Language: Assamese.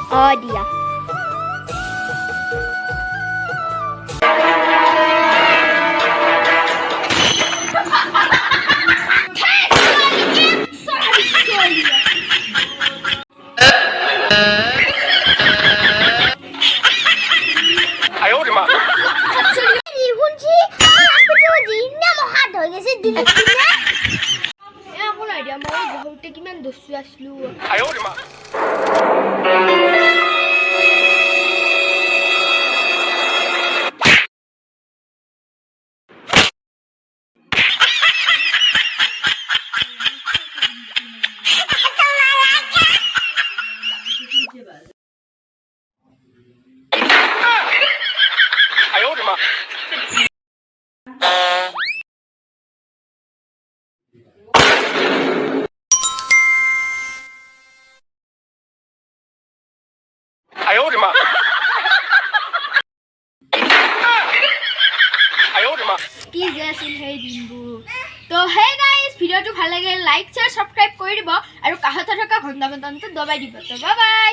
Oh dia. Ayo di mana? Ayo di mana? Ayo di mana? Ayo di mana? Ayo di mana? কি যে আছিল সেই দিনবোৰ তো হে গাইস ভিডিওটো ভাল লাগে লাইক শেয়াৰ সাবস্ক্ৰাইব কৰি দিব আৰু কাষতে থকা ঘণ্টা বটনটো দবাই দিব তো বাই বাই